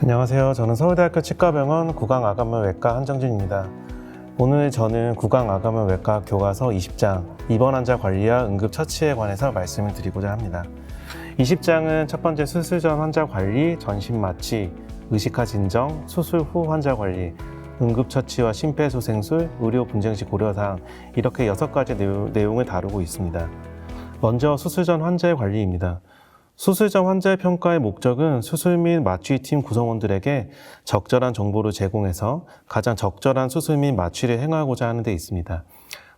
안녕하세요. 저는 서울대학교 치과병원 구강암외과 한정준입니다. 오늘 저는 구강암외과 교과서 20장 입원 환자 관리와 응급처치에 관해서 말씀을 드리고자 합니다. 20장은 첫 번째 수술 전 환자 관리, 전신 마취, 의식화 진정, 수술 후 환자 관리, 응급처치와 심폐소생술, 의료 분쟁 시 고려사항 이렇게 6가지 내용을 다루고 있습니다. 먼저 수술 전 환자의 관리입니다. 수술 전 환자의 평가의 목적은 수술 및 마취팀 구성원들에게 적절한 정보를 제공해서 가장 적절한 수술 및 마취를 행하고자 하는 데 있습니다.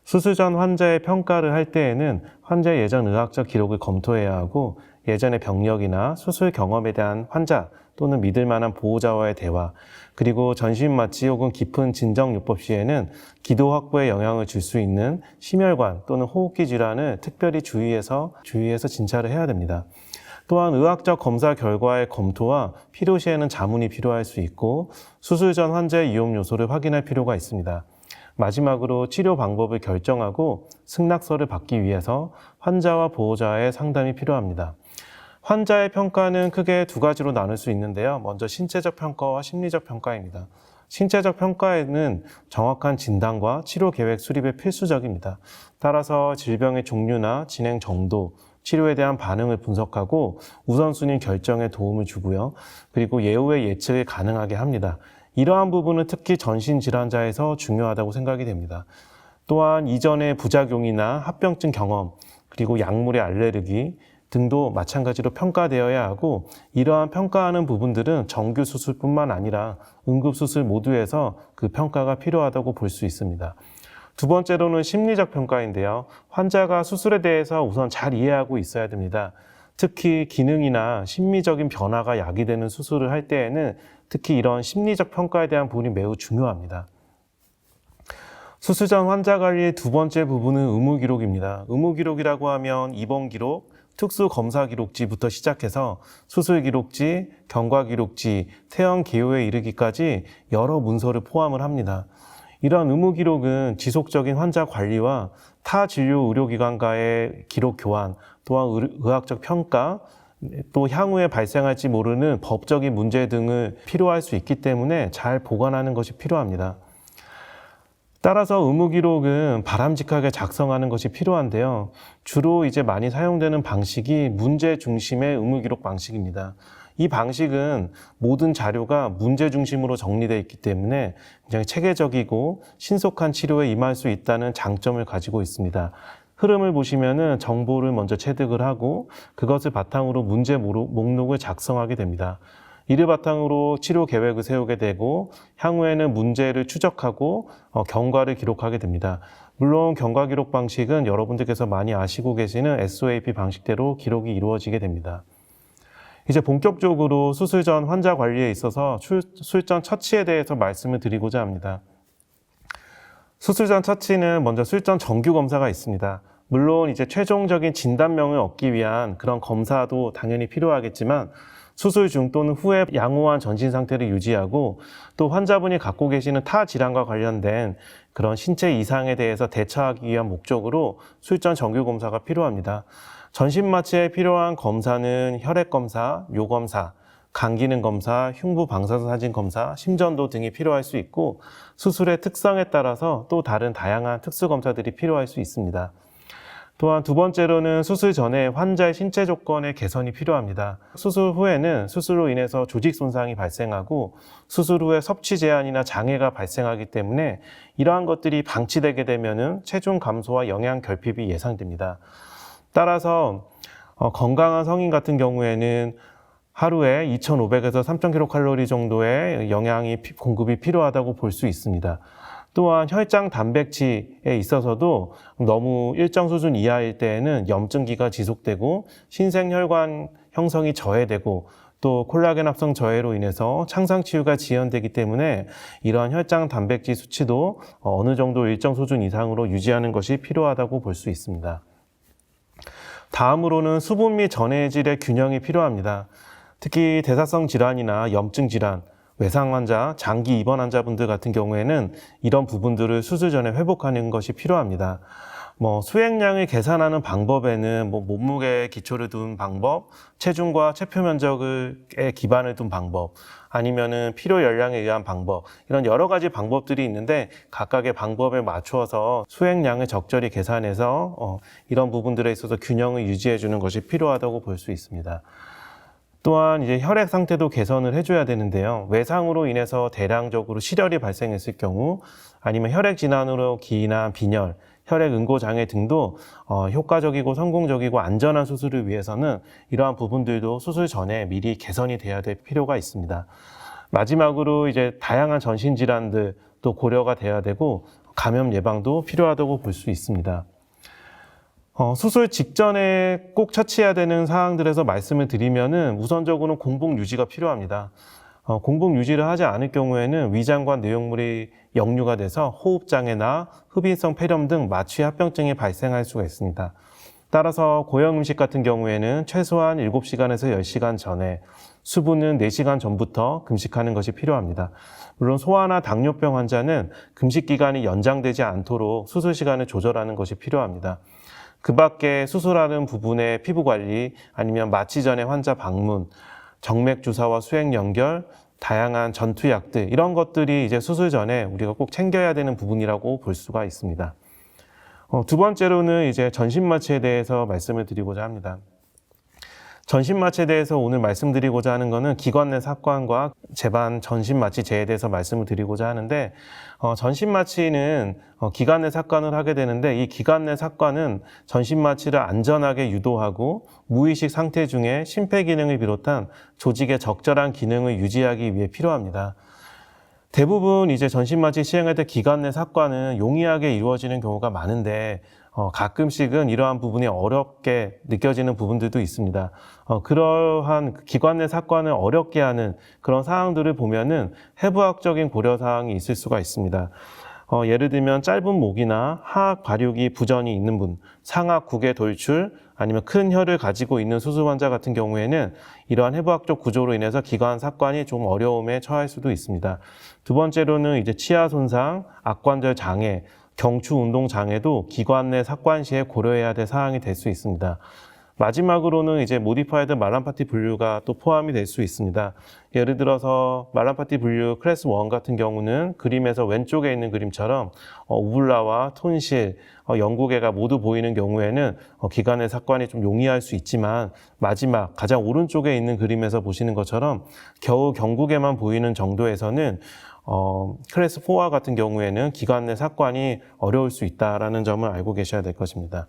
수술 전 환자의 평가를 할 때에는 환자의 예전 의학적 기록을 검토해야 하고 예전의 병력이나 수술 경험에 대한 환자 또는 믿을 만한 보호자와의 대화, 그리고 전신 마취 혹은 깊은 진정요법 시에는 기도 확보에 영향을 줄 수 있는 심혈관 또는 호흡기 질환을 특별히 주의해서 진찰을 해야 됩니다. 또한 의학적 검사 결과의 검토와 필요시에는 자문이 필요할 수 있고 수술 전 환자의 위험 요소를 확인할 필요가 있습니다. 마지막으로 치료 방법을 결정하고 승낙서를 받기 위해서 환자와 보호자의 상담이 필요합니다. 환자의 평가는 크게 2가지로 나눌 수 있는데요. 먼저 신체적 평가와 심리적 평가입니다. 신체적 평가에는 정확한 진단과 치료 계획 수립이 필수적입니다. 따라서 질병의 종류나 진행 정도, 치료에 대한 반응을 분석하고 우선순위 결정에 도움을 주고요. 그리고 예후의 예측이 가능하게 합니다. 이러한 부분은 특히 전신질환자에서 중요하다고 생각이 됩니다. 또한 이전의 부작용이나 합병증 경험, 그리고 약물의 알레르기 등도 마찬가지로 평가되어야 하고 이러한 평가하는 부분들은 정규 수술뿐만 아니라 응급수술 모두에서 그 평가가 필요하다고 볼 수 있습니다. 두 번째로는 심리적 평가인데요. 환자가 수술에 대해서 우선 잘 이해하고 있어야 됩니다. 특히 기능이나 심리적인 변화가 야기되는 수술을 할 때에는 특히 이런 심리적 평가에 대한 부분이 매우 중요합니다. 수술 전 환자 관리의 2번째 부분은 의무기록입니다. 의무기록이라고 하면 입원기록, 특수검사기록지부터 시작해서 수술기록지, 경과기록지, 퇴원 개요에 이르기까지 여러 문서를 포함을 합니다. 이러한 의무기록은 지속적인 환자 관리와 타 진료 의료기관과의 기록 교환, 또한 의학적 평가, 또 향후에 발생할지 모르는 법적인 문제 등을 필요할 수 있기 때문에 잘 보관하는 것이 필요합니다. 따라서 의무기록은 바람직하게 작성하는 것이 필요한데요. 주로 이제 많이 사용되는 방식이 문제 중심의 의무기록 방식입니다. 이 방식은 모든 자료가 문제 중심으로 정리되어 있기 때문에 굉장히 체계적이고 신속한 치료에 임할 수 있다는 장점을 가지고 있습니다. 흐름을 보시면은 정보를 먼저 체득을 하고 그것을 바탕으로 문제 목록을 작성하게 됩니다. 이를 바탕으로 치료 계획을 세우게 되고 향후에는 문제를 추적하고 경과를 기록하게 됩니다. 물론 경과 기록 방식은 여러분들께서 많이 아시고 계시는 SOAP 방식대로 기록이 이루어지게 됩니다. 이제 본격적으로 수술 전 환자 관리에 있어서 수술 전 처치에 대해서 말씀을 드리고자 합니다. 수술 전 처치는 먼저 수술 전 정규 검사가 있습니다. 물론 이제 최종적인 진단명을 얻기 위한 그런 검사도 당연히 필요하겠지만 수술 중 또는 후에 양호한 전신 상태를 유지하고 또 환자분이 갖고 계시는 타 질환과 관련된 그런 신체 이상에 대해서 대처하기 위한 목적으로 수술 전 정규 검사가 필요합니다. 전신 마취에 필요한 검사는 혈액 검사, 뇨 검사, 간 기능 검사, 흉부 방사선 사진 검사, 심전도 등이 필요할 수 있고 수술의 특성에 따라서 또 다른 다양한 특수 검사들이 필요할 수 있습니다. 또한 2번째로는 수술 전에 환자의 신체 조건의 개선이 필요합니다. 수술 후에는 수술로 인해서 조직 손상이 발생하고 수술 후에 섭취 제한이나 장애가 발생하기 때문에 이러한 것들이 방치되게 되면 체중 감소와 영양 결핍이 예상됩니다. 따라서 건강한 성인 같은 경우에는 하루에 2,500에서 3,000kcal 정도의 영양이 공급이 필요하다고 볼 수 있습니다. 또한 혈장 단백질에 있어서도 너무 일정 수준 이하일 때에는 염증기가 지속되고 신생혈관 형성이 저해되고 또 콜라겐 합성 저해로 인해서 창상 치유가 지연되기 때문에 이러한 혈장 단백질 수치도 어느 정도 일정 수준 이상으로 유지하는 것이 필요하다고 볼 수 있습니다. 다음으로는 수분 및 전해질의 균형이 필요합니다. 특히 대사성 질환이나 염증 질환, 외상 환자, 장기 입원 환자분들 같은 경우에는 이런 부분들을 수술 전에 회복하는 것이 필요합니다. 수행량을 계산하는 방법에는 몸무게에 기초를 둔 방법, 체중과 체표 면적에 기반을 둔 방법, 아니면은 필요 열량에 의한 방법, 이런 여러 가지 방법들이 있는데 각각의 방법에 맞추어서 수행량을 적절히 계산해서 이런 부분들에 있어서 균형을 유지해 주는 것이 필요하다고 볼 수 있습니다. 또한 이제 혈액 상태도 개선을 해줘야 되는데요. 외상으로 인해서 대량적으로 실혈이 발생했을 경우, 아니면 혈액 질환으로 기인한 빈혈, 혈액 응고 장애 등도 효과적이고 성공적이고 안전한 수술을 위해서는 이러한 부분들도 수술 전에 미리 개선이 돼야 될 필요가 있습니다. 마지막으로 이제 다양한 전신 질환들도 고려가 돼야 되고 감염 예방도 필요하다고 볼 수 있습니다. 수술 직전에 꼭 처치해야 되는 사항들에서 말씀을 드리면은 우선적으로는 공복 유지가 필요합니다. 공복 유지를 하지 않을 경우에는 위장관 내용물이 역류가 돼서 호흡장애나 흡인성 폐렴 등 마취 합병증이 발생할 수가 있습니다. 따라서 고형 음식 같은 경우에는 최소한 7시간에서 10시간 전에, 수분은 4시간 전부터 금식하는 것이 필요합니다. 물론 소아나 당뇨병 환자는 금식 기간이 연장되지 않도록 수술 시간을 조절하는 것이 필요합니다. 그 밖에 수술하는 부분의 피부 관리, 아니면 마취 전에 환자 방문, 정맥 주사와 수액 연결, 다양한 전투약들, 이런 것들이 이제 수술 전에 우리가 꼭 챙겨야 되는 부분이라고 볼 수가 있습니다. 두 번째로는 이제 전신 마취에 대해서 말씀을 드리고자 합니다. 전신 마취에 대해서 오늘 말씀드리고자 하는 것은 기관 내 삭관과 제반 전신 마취제에 대해서 말씀을 드리고자 하는데, 전신 마취는 기관 내 삭관을 하게 되는데, 이 기관 내 삭관은 전신 마취를 안전하게 유도하고 무의식 상태 중에 심폐 기능을 비롯한 조직의 적절한 기능을 유지하기 위해 필요합니다. 대부분 이제 전신 마취 시행할 때 기관 내 삭관은 용이하게 이루어지는 경우가 많은데, 가끔씩은 이러한 부분이 어렵게 느껴지는 부분들도 있습니다. 그러한 기관 내 삭관을 어렵게 하는 그런 사항들을 보면은 해부학적인 고려사항이 있을 수가 있습니다. 예를 들면 짧은 목이나 하악 발육이 부전이 있는 분, 상악 국의 돌출, 아니면 큰 혀를 가지고 있는 수술 환자 같은 경우에는 이러한 해부학적 구조로 인해서 기관 삭관이 좀 어려움에 처할 수도 있습니다. 두 번째로는 이제 치아 손상, 악관절 장애, 경추 운동 장애도 기관 내 삭관 시에 고려해야 될 사항이 될 수 있습니다. 마지막으로는 이제 모디파이드 말란파티 분류가 또 포함이 될 수 있습니다. 예를 들어서 말란파티 분류 클래스 1 같은 경우는 그림에서 왼쪽에 있는 그림처럼 우블라와 톤실, 영구개가 모두 보이는 경우에는 기관 내 삭관이 좀 용이할 수 있지만, 마지막 가장 오른쪽에 있는 그림에서 보시는 것처럼 겨우 경구개만 보이는 정도에서는 클래스 4와 같은 경우에는 기관 내 삭관이 어려울 수 있다는 점을 알고 계셔야 될 것입니다.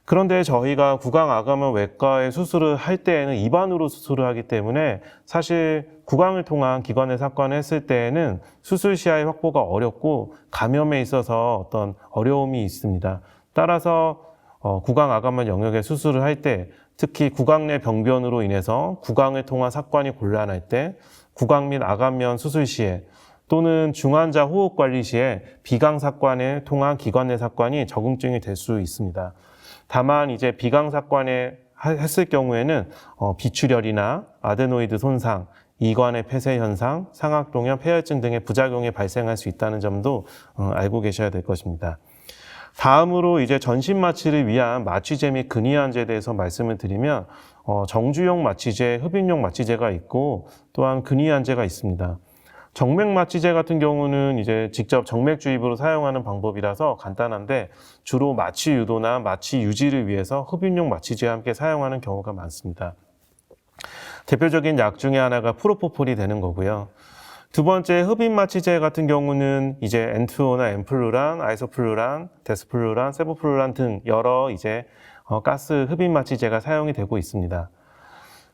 그런데 저희가 구강아감염 외과의 수술을 할 때에는 입안으로 수술을 하기 때문에 사실 구강을 통한 기관 내 삭관을 했을 때에는 수술 시야의 확보가 어렵고 감염에 있어서 어떤 어려움이 있습니다. 따라서 구강아감염 영역의 수술을 할 때, 특히 구강 내 병변으로 인해서 구강을 통한 삭관이 곤란할 때, 구강 및 아감면 수술 시에, 또는 중환자 호흡 관리 시에 비강 삭관을 통한 기관 내 삭관이 적응증이 될 수 있습니다. 다만 이제 비강 삭관에 했을 경우에는 비출혈이나 아데노이드 손상, 이관의 폐쇄 현상, 상악동염, 폐혈증 등의 부작용이 발생할 수 있다는 점도 알고 계셔야 될 것입니다. 다음으로 이제 전신 마취를 위한 마취제 및 근위안제에 대해서 말씀을 드리면, 정주용 마취제, 흡입용 마취제가 있고 또한 근위안제가 있습니다. 정맥 마취제 같은 경우는 이제 직접 정맥 주입으로 사용하는 방법이라서 간단한데, 주로 마취 유도나 마취 유지를 위해서 흡입용 마취제와 함께 사용하는 경우가 많습니다. 대표적인 약 중에 하나가 프로포폴이 되는 거고요. 두 번째 흡입 마취제 같은 경우는 이제 엔투오나 엠플루란, 아이소플루란, 데스플루란, 세보플루란 등 여러 이제 가스 흡입 마취제가 사용이 되고 있습니다.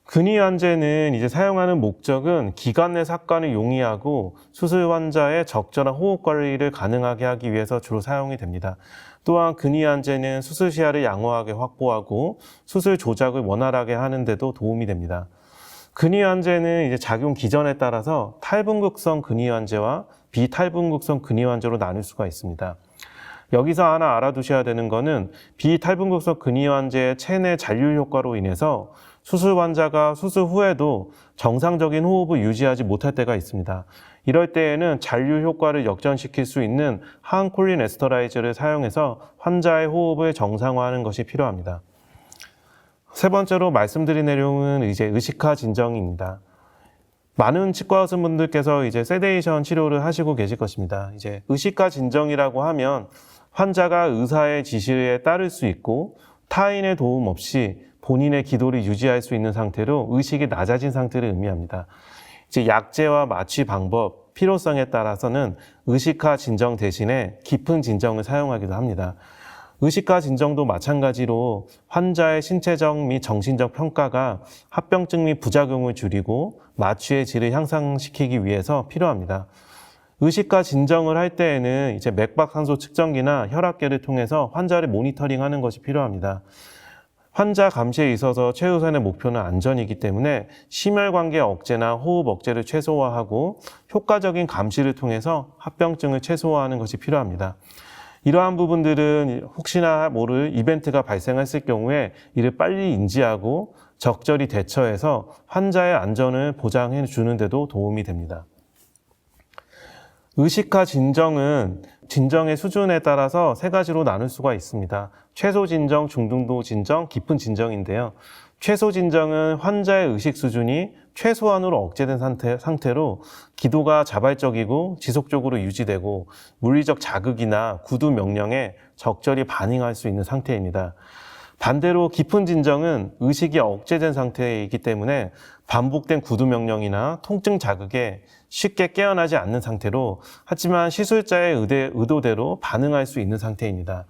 근위안제는 이제 사용하는 목적은 기관 내 삭관을 용이하고 수술 환자의 적절한 호흡 관리를 가능하게 하기 위해서 주로 사용이 됩니다. 또한 근위안제는 수술 시야를 양호하게 확보하고 수술 조작을 원활하게 하는 데도 도움이 됩니다. 근위안제는 이제 작용 기전에 따라서 탈분극성 근위안제와 비탈분극성 근위안제로 나눌 수가 있습니다. 여기서 하나 알아두셔야 되는 거는 비탈분극성 근위환자의 체내 잔류 효과로 인해서 수술 환자가 수술 후에도 정상적인 호흡을 유지하지 못할 때가 있습니다. 이럴 때에는 잔류 효과를 역전시킬 수 있는 항콜린 에스터라이즈를 사용해서 환자의 호흡을 정상화하는 것이 필요합니다. 세 번째로 말씀드린 내용은 이제 의식화 진정입니다. 많은 치과 의사분들께서 이제 세데이션 치료를 하시고 계실 것입니다. 이제 의식화 진정이라고 하면 환자가 의사의 지시에 따를 수 있고 타인의 도움 없이 본인의 기도를 유지할 수 있는 상태로 의식이 낮아진 상태를 의미합니다. 이제 약제와 마취 방법, 필요성에 따라서는 의식화 진정 대신에 깊은 진정을 사용하기도 합니다. 의식화 진정도 마찬가지로 환자의 신체적 및 정신적 평가가 합병증 및 부작용을 줄이고 마취의 질을 향상시키기 위해서 필요합니다. 의식화 진정을 할 때에는 이제 맥박산소 측정기나 혈압계를 통해서 환자를 모니터링하는 것이 필요합니다. 환자 감시에 있어서 최우선의 목표는 안전이기 때문에 심혈관계 억제나 호흡 억제를 최소화하고 효과적인 감시를 통해서 합병증을 최소화하는 것이 필요합니다. 이러한 부분들은 혹시나 모를 이벤트가 발생했을 경우에 이를 빨리 인지하고 적절히 대처해서 환자의 안전을 보장해 주는 데도 도움이 됩니다. 의식화 진정은 진정의 수준에 따라서 세 가지로 나눌 수가 있습니다. 최소 진정, 중등도 진정, 깊은 진정인데요. 최소 진정은 환자의 의식 수준이 최소한으로 억제된 상태로 기도가 자발적이고 지속적으로 유지되고 물리적 자극이나 구두 명령에 적절히 반응할 수 있는 상태입니다. 반대로 깊은 진정은 의식이 억제된 상태이기 때문에 반복된 구두 명령이나 통증 자극에 쉽게 깨어나지 않는 상태로 하지만 시술자의 의도대로 반응할 수 있는 상태입니다.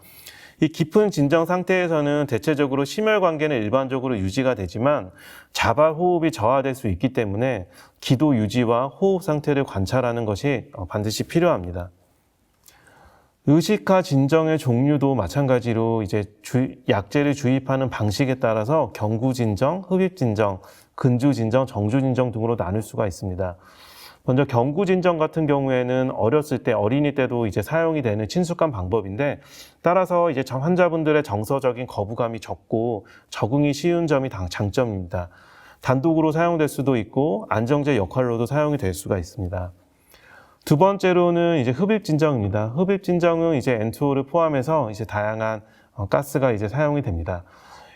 이 깊은 진정 상태에서는 대체적으로 심혈관계는 일반적으로 유지가 되지만 자발 호흡이 저하될 수 있기 때문에 기도 유지와 호흡 상태를 관찰하는 것이 반드시 필요합니다. 의식화 진정의 종류도 마찬가지로 이제 약제를 주입하는 방식에 따라서 경구 진정, 흡입 진정, 근주 진정, 정주 진정 등으로 나눌 수가 있습니다. 먼저 경구 진정 같은 경우에는 어렸을 때 어린이 때도 이제 사용이 되는 친숙한 방법인데 따라서 이제 환자분들의 정서적인 거부감이 적고 적응이 쉬운 점이 장점입니다. 단독으로 사용될 수도 있고 안정제 역할로도 사용이 될 수가 있습니다. 두 번째로는 이제 흡입 진정입니다. 흡입 진정은 이제 N2O를 포함해서 이제 다양한 가스가 이제 사용이 됩니다.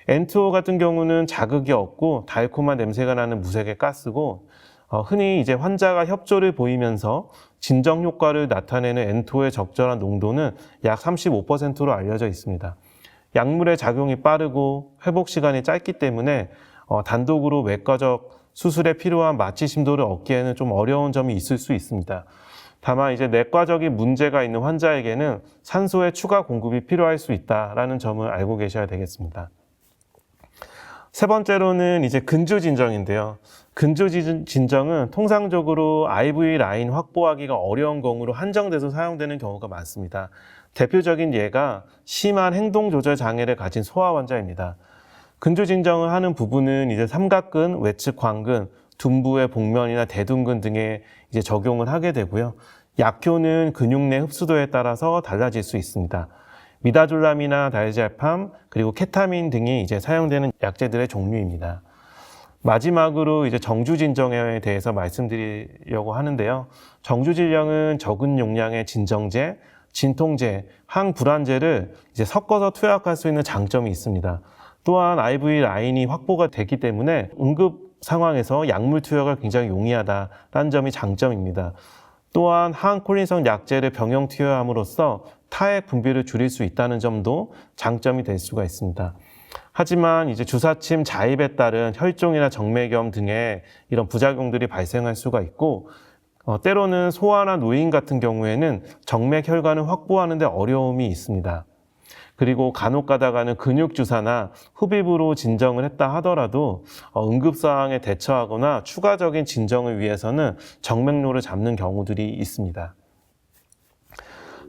N2O 같은 경우는 자극이 없고 달콤한 냄새가 나는 무색의 가스고 흔히 이제 환자가 협조를 보이면서 진정 효과를 나타내는 N2O의 적절한 농도는 약 35%로 알려져 있습니다. 약물의 작용이 빠르고 회복 시간이 짧기 때문에 단독으로 외과적 수술에 필요한 마취 심도를 얻기에는 좀 어려운 점이 있을 수 있습니다. 다만 이제 내과적인 문제가 있는 환자에게는 산소의 추가 공급이 필요할 수 있다라는 점을 알고 계셔야 되겠습니다. 세 번째로는 이제 근주 진정인데요. 근주 진정은 통상적으로 IV 라인 확보하기가 어려운 경우로 한정돼서 사용되는 경우가 많습니다. 대표적인 예가 심한 행동 조절 장애를 가진 소아 환자입니다. 근주 진정을 하는 부분은 이제 삼각근, 외측 광근, 둔부의 복면이나 대둔근 등에 이제 적용을 하게 되고요. 약효는 근육 내 흡수도에 따라서 달라질 수 있습니다. 미다졸람이나 다이아제팜 그리고 케타민 등이 이제 사용되는 약제들의 종류입니다. 마지막으로 이제 정주 진정에 대해서 말씀드리려고 하는데요. 정주 진정은 적은 용량의 진정제, 진통제, 항불안제를 이제 섞어서 투약할 수 있는 장점이 있습니다. 또한 IV 라인이 확보가 되기 때문에 응급 상황에서 약물 투약을 굉장히 용이하다는 점이 장점입니다. 또한 항콜린성 약제를 병용 투여함으로써 타액 분비를 줄일 수 있다는 점도 장점이 될 수가 있습니다. 하지만 이제 주사침 자입에 따른 혈종이나 정맥염 등의 이런 부작용들이 발생할 수가 있고 때로는 소아나 노인 같은 경우에는 정맥 혈관을 확보하는 데 어려움이 있습니다. 그리고 간혹 가다가는 근육 주사나 흡입으로 진정을 했다 하더라도 응급사항에 대처하거나 추가적인 진정을 위해서는 정맥로를 잡는 경우들이 있습니다.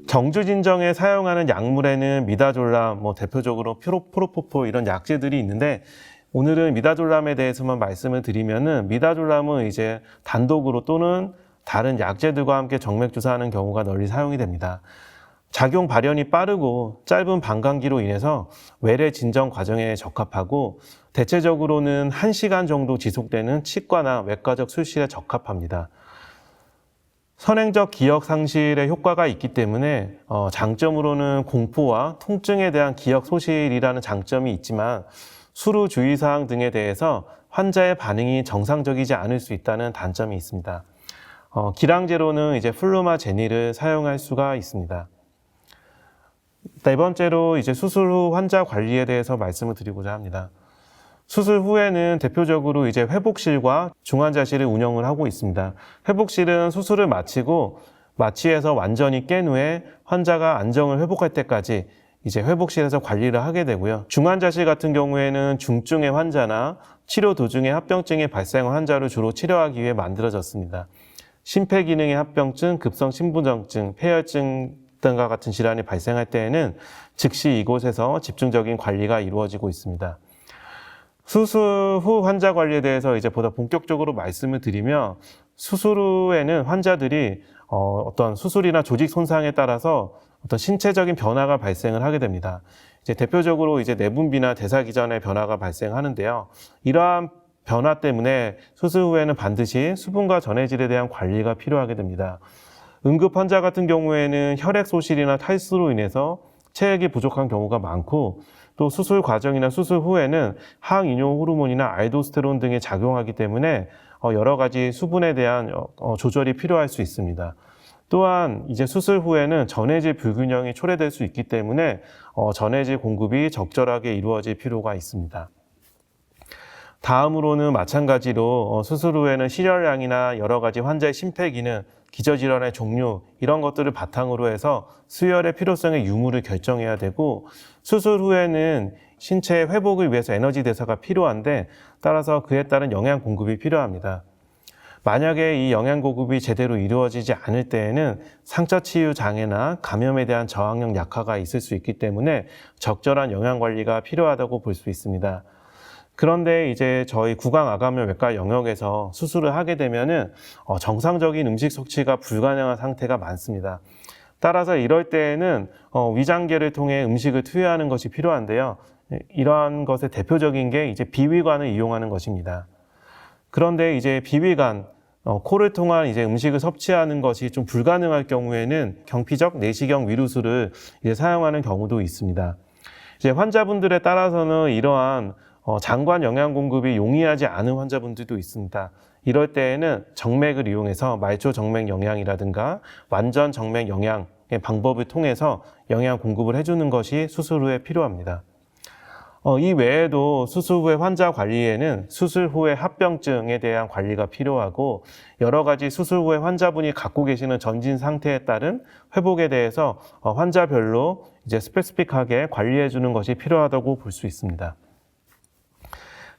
정주 진정에 사용하는 약물에는 미다졸람, 대표적으로 프로포폴 이런 약제들이 있는데 오늘은 미다졸람에 대해서만 말씀을 드리면은 미다졸람은 이제 단독으로 또는 다른 약제들과 함께 정맥 주사하는 경우가 널리 사용이 됩니다. 작용 발현이 빠르고 짧은 방광기로 인해서 외래 진정 과정에 적합하고 대체적으로는 1시간 정도 지속되는 치과나 외과적 술실에 적합합니다. 선행적 기억 상실에 효과가 있기 때문에 장점으로는 공포와 통증에 대한 기억 소실이라는 장점이 있지만 수루 주의사항 등에 대해서 환자의 반응이 정상적이지 않을 수 있다는 단점이 있습니다. 기량제로는 이제 플루마제니를 사용할 수가 있습니다. 네 번째로 이제 수술 후 환자 관리에 대해서 말씀을 드리고자 합니다. 수술 후에는 대표적으로 이제 회복실과 중환자실을 운영을 하고 있습니다. 회복실은 수술을 마치고 마취해서 완전히 깬 후에 환자가 안정을 회복할 때까지 이제 회복실에서 관리를 하게 되고요. 중환자실 같은 경우에는 중증의 환자나 치료 도중에 합병증이 발생한 환자를 주로 치료하기 위해 만들어졌습니다. 심폐기능의 합병증, 급성 심부전증, 폐혈증 등과 같은 질환이 발생할 때에는 즉시 이곳에서 집중적인 관리가 이루어지고 있습니다. 수술 후 환자 관리에 대해서 이제 보다 본격적으로 말씀을 드리면 수술 후에는 환자들이 어떤 수술이나 조직 손상에 따라서 어떤 신체적인 변화가 발생을 하게 됩니다. 이제 대표적으로 이제 내분비나 대사기전의 변화가 발생하는데요. 이러한 변화 때문에 수술 후에는 반드시 수분과 전해질에 대한 관리가 필요하게 됩니다. 응급 환자 같은 경우에는 혈액 소실이나 탈수로 인해서 체액이 부족한 경우가 많고 또 수술 과정이나 수술 후에는 항이뇨 호르몬이나 알도스테론 등이 작용하기 때문에 여러 가지 수분에 대한 조절이 필요할 수 있습니다. 또한 이제 수술 후에는 전해질 불균형이 초래될 수 있기 때문에 전해질 공급이 적절하게 이루어질 필요가 있습니다. 다음으로는 마찬가지로 수술 후에는 실혈량이나 여러 가지 환자의 심폐기능, 기저질환의 종류 이런 것들을 바탕으로 해서 수혈의 필요성의 유무를 결정해야 되고 수술 후에는 신체 회복을 위해서 에너지 대사가 필요한데 따라서 그에 따른 영양 공급이 필요합니다. 만약에 이 영양 공급이 제대로 이루어지지 않을 때에는 상처 치유 장애나 감염에 대한 저항력 약화가 있을 수 있기 때문에 적절한 영양 관리가 필요하다고 볼 수 있습니다. 그런데 이제 저희 구강암외과 영역에서 수술을 하게 되면은 정상적인 음식 섭취가 불가능한 상태가 많습니다. 따라서 이럴 때에는 위장계를 통해 음식을 투여하는 것이 필요한데요. 이러한 것의 대표적인 게 이제 비위관을 이용하는 것입니다. 그런데 이제 비위관, 코를 통한 이제 음식을 섭취하는 것이 좀 불가능할 경우에는 경피적 내시경 위루술을 이제 사용하는 경우도 있습니다. 이제 환자분들에 따라서는 이러한 장관 영양 공급이 용이하지 않은 환자분들도 있습니다. 이럴 때에는 정맥을 이용해서 말초 정맥 영양이라든가 완전 정맥 영양의 방법을 통해서 영양 공급을 해주는 것이 수술 후에 필요합니다. 이 외에도 수술 후의 환자 관리에는 수술 후의 합병증에 대한 관리가 필요하고 여러 가지 수술 후에 환자분이 갖고 계시는 전진 상태에 따른 회복에 대해서 환자별로 이제 스페시픽하게 관리해 주는 것이 필요하다고 볼 수 있습니다.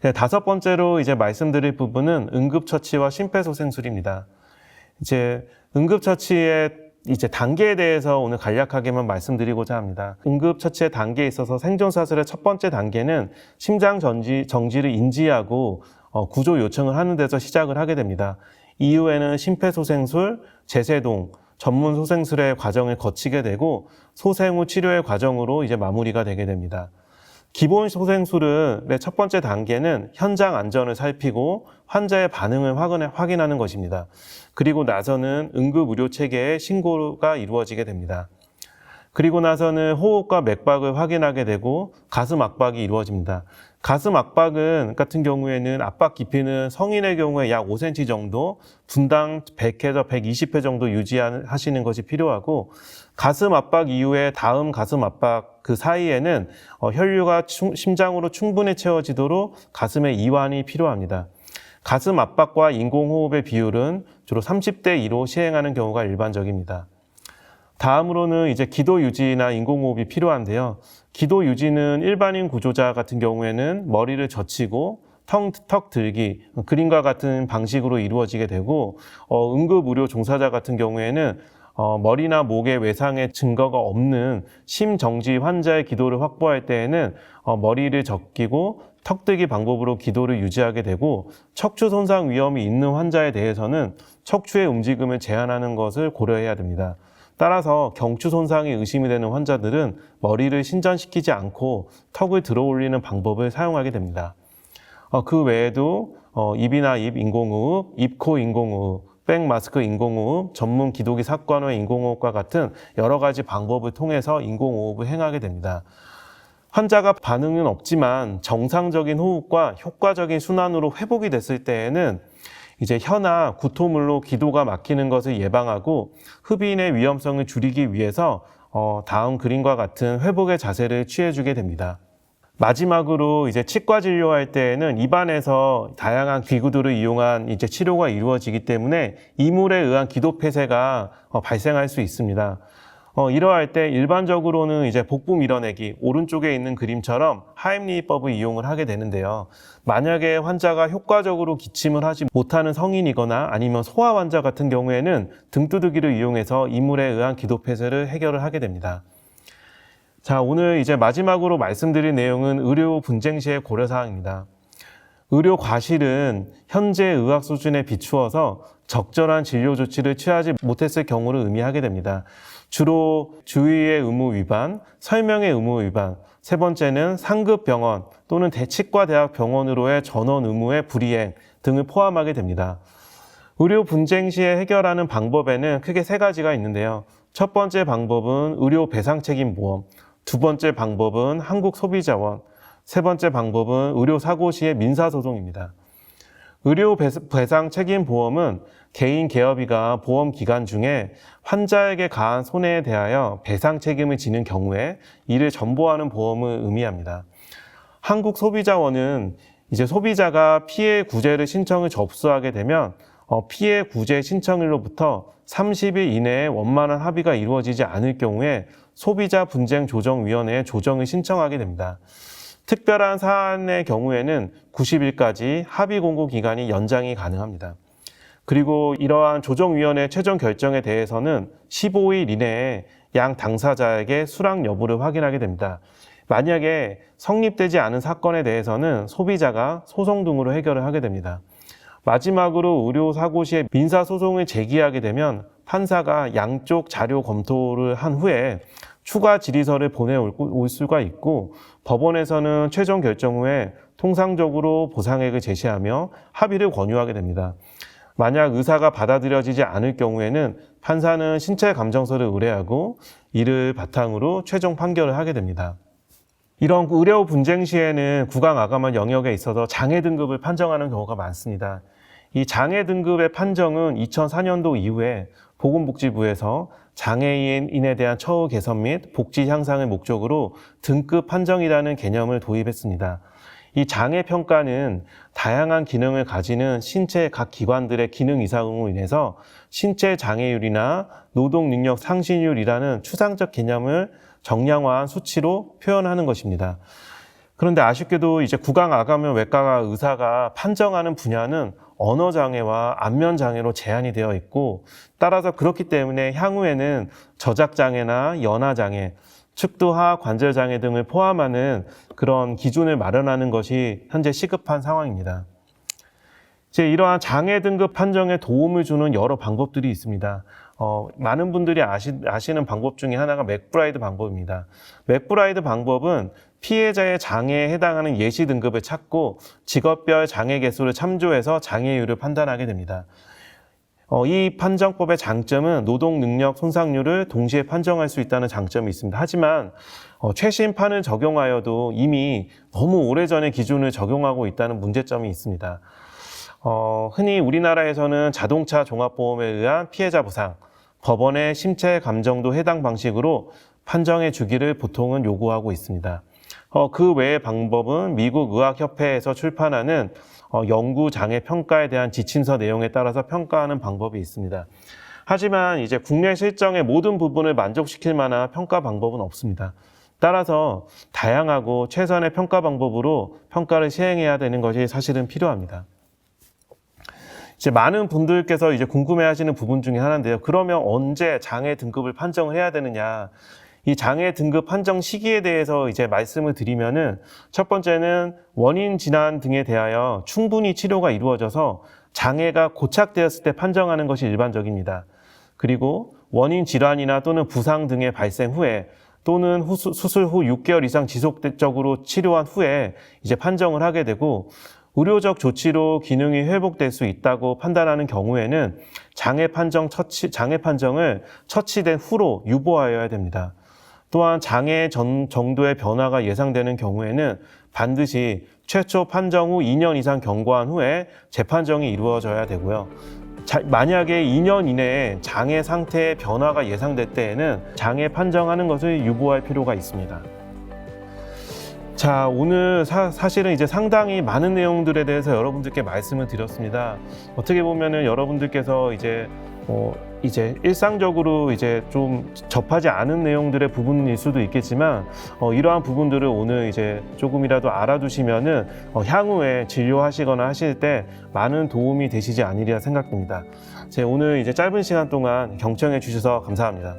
네, 다섯 번째로 이제 말씀드릴 부분은 응급처치와 심폐소생술입니다. 이제 응급처치의 이제 단계에 대해서 오늘 간략하게만 말씀드리고자 합니다. 응급처치의 단계에 있어서 생존사슬의 첫 번째 단계는 심장 정지를 인지하고 구조 요청을 하는 데서 시작을 하게 됩니다. 이후에는 심폐소생술, 제세동, 전문 소생술의 과정을 거치게 되고 소생 후 치료의 과정으로 이제 마무리가 되게 됩니다. 기본 소생술의 첫 번째 단계는 현장 안전을 살피고 환자의 반응을 확인하는 것입니다. 그리고 나서는 응급의료체계의 신고가 이루어지게 됩니다. 그리고 나서는 호흡과 맥박을 확인하게 되고 가슴 압박이 이루어집니다. 가슴 압박은 같은 경우에는 압박 깊이는 성인의 경우에 약 5cm 정도, 분당 100회에서 120회 정도 유지하시는 것이 필요하고 가슴 압박 이후에 다음 가슴 압박 그 사이에는 혈류가 심장으로 충분히 채워지도록 가슴의 이완이 필요합니다. 가슴 압박과 인공호흡의 비율은 주로 30대 2로 시행하는 경우가 일반적입니다. 다음으로는 이제 기도 유지나 인공호흡이 필요한데요. 기도 유지는 일반인 구조자 같은 경우에는 머리를 젖히고 턱 들기, 그림과 같은 방식으로 이루어지게 되고 응급의료 종사자 같은 경우에는 머리나 목의 외상의 증거가 없는 심정지 환자의 기도를 확보할 때에는 머리를 적기고 턱뜨기 방법으로 기도를 유지하게 되고 척추 손상 위험이 있는 환자에 대해서는 척추의 움직임을 제한하는 것을 고려해야 됩니다. 따라서 경추 손상이 의심이 되는 환자들은 머리를 신전시키지 않고 턱을 들어 올리는 방법을 사용하게 됩니다. 그 외에도 입이나 입 인공호흡, 입코 인공호흡, 백마스크 인공호흡, 전문 기도기 삭관의 인공호흡과 같은 여러 가지 방법을 통해서 인공호흡을 행하게 됩니다. 환자가 반응은 없지만 정상적인 호흡과 효과적인 순환으로 회복이 됐을 때에는 이제 혀나 구토물로 기도가 막히는 것을 예방하고 흡인의 위험성을 줄이기 위해서 다음 그림과 같은 회복의 자세를 취해주게 됩니다. 마지막으로 이제 치과 진료할 때에는 입안에서 다양한 기구들을 이용한 이제 치료가 이루어지기 때문에 이물에 의한 기도 폐쇄가 발생할 수 있습니다. 이러할 때 일반적으로는 이제 복부 밀어내기, 오른쪽에 있는 그림처럼 하임리히법을 이용을 하게 되는데요. 만약에 환자가 효과적으로 기침을 하지 못하는 성인이거나 아니면 소아 환자 같은 경우에는 등두드기를 이용해서 이물에 의한 기도 폐쇄를 해결을 하게 됩니다. 자, 오늘 이제 마지막으로 말씀드릴 내용은 의료 분쟁 시의 고려사항입니다. 의료 과실은 현재 의학 수준에 비추어서 적절한 진료 조치를 취하지 못했을 경우를 의미하게 됩니다. 주로 주의의 의무 위반, 설명의 의무 위반, 세 번째는 상급 병원 또는 대치과 대학 병원으로의 전원 의무의 불이행 등을 포함하게 됩니다. 의료 분쟁 시에 해결하는 방법에는 크게 세 가지가 있는데요. 첫 번째 방법은 의료 배상 책임 보험, 두 번째 방법은 한국소비자원, 세 번째 방법은 의료 사고 시의 민사소송입니다. 의료 배상 책임 보험은 개인 개업이가 보험 기간 중에 환자에게 가한 손해에 대하여 배상 책임을 지는 경우에 이를 전보하는 보험을 의미합니다. 한국소비자원은 이제 소비자가 피해 구제를 신청을 접수하게 되면 피해 구제 신청일로부터 30일 이내에 원만한 합의가 이루어지지 않을 경우에 소비자 분쟁 조정위원회에 조정을 신청하게 됩니다. 특별한 사안의 경우에는 90일까지 합의 공고 기간이 연장이 가능합니다. 그리고 이러한 조정위원회 최종 결정에 대해서는 15일 이내에 양 당사자에게 수락 여부를 확인하게 됩니다. 만약에 성립되지 않은 사건에 대해서는 소비자가 소송 등으로 해결을 하게 됩니다. 마지막으로 의료사고 시에 민사소송을 제기하게 되면 판사가 양쪽 자료 검토를 한 후에 추가 질의서를 보내올 수가 있고 법원에서는 최종 결정 후에 통상적으로 보상액을 제시하며 합의를 권유하게 됩니다. 만약 의사가 받아들여지지 않을 경우에는 판사는 신체 감정서를 의뢰하고 이를 바탕으로 최종 판결을 하게 됩니다. 이런 의료 분쟁 시에는 구강-아감한 영역에 있어서 장애 등급을 판정하는 경우가 많습니다. 이 장애 등급의 판정은 2004년도 이후에 보건복지부에서 장애인에 대한 처우 개선 및 복지 향상을 목적으로 등급 판정이라는 개념을 도입했습니다. 이 장애 평가는 다양한 기능을 가지는 신체 각 기관들의 기능 이상으로 인해서 신체 장애율이나 노동 능력 상실률이라는 추상적 개념을 정량화한 수치로 표현하는 것입니다. 그런데 아쉽게도 이제 구강-아감염 외과 의사가 판정하는 분야는 언어 장애와 안면 장애로 제한이 되어 있고 따라서 그렇기 때문에 향후에는 저작 장애나 연화 장애, 측두하 관절 장애 등을 포함하는 그런 기준을 마련하는 것이 현재 시급한 상황입니다. 이제 이러한 장애 등급 판정에 도움을 주는 여러 방법들이 있습니다. 많은 분들이 아시는 방법 중에 하나가 맥브라이드 방법입니다. 맥브라이드 방법은 피해자의 장애에 해당하는 예시 등급을 찾고 직업별 장애 개수를 참조해서 장애율을 판단하게 됩니다. 이 판정법의 장점은 노동 능력 손상률을 동시에 판정할 수 있다는 장점이 있습니다. 하지만 최신판을 적용하여도 이미 너무 오래전의 기준을 적용하고 있다는 문제점이 있습니다. 흔히 우리나라에서는 자동차 종합보험에 의한 피해자 보상, 법원의 심체 감정도 해당 방식으로 판정해 주기를 보통은 요구하고 있습니다. 그 외의 방법은 미국 의학협회에서 출판하는 연구 장애 평가에 대한 지침서 내용에 따라서 평가하는 방법이 있습니다. 하지만 이제 국내 실정의 모든 부분을 만족시킬 만한 평가 방법은 없습니다. 따라서 다양하고 최선의 평가 방법으로 평가를 시행해야 되는 것이 사실은 필요합니다. 이제 많은 분들께서 이제 궁금해하시는 부분 중에 하나인데요. 그러면 언제 장애 등급을 판정을 해야 되느냐? 이 장애 등급 판정 시기에 대해서 이제 말씀을 드리면은 첫 번째는 원인 진단 등에 대하여 충분히 치료가 이루어져서 장애가 고착되었을 때 판정하는 것이 일반적입니다. 그리고 원인 질환이나 또는 부상 등의 발생 후에 또는 수술 후 6개월 이상 지속적으로 치료한 후에 이제 판정을 하게 되고, 의료적 조치로 기능이 회복될 수 있다고 판단하는 경우에는 장애 판정을 처치된 후로 유보하여야 됩니다. 또한 장애 정도의 변화가 예상되는 경우에는 반드시 최초 판정 후 2년 이상 경과한 후에 재판정이 이루어져야 되고요. 만약에 2년 이내에 장애 상태의 변화가 예상될 때에는 장애 판정하는 것을 유보할 필요가 있습니다. 자, 오늘 사실은 이제 상당히 많은 내용들에 대해서 여러분들께 말씀을 드렸습니다. 어떻게 보면은 여러분들께서 이제 일상적으로 이제 좀 접하지 않은 내용들의 부분일 수도 있겠지만, 이러한 부분들을 오늘 이제 조금이라도 알아두시면은 향후에 진료하시거나 하실 때 많은 도움이 되시지 않으리라 생각됩니다. 오늘 이제 짧은 시간 동안 경청해 주셔서 감사합니다.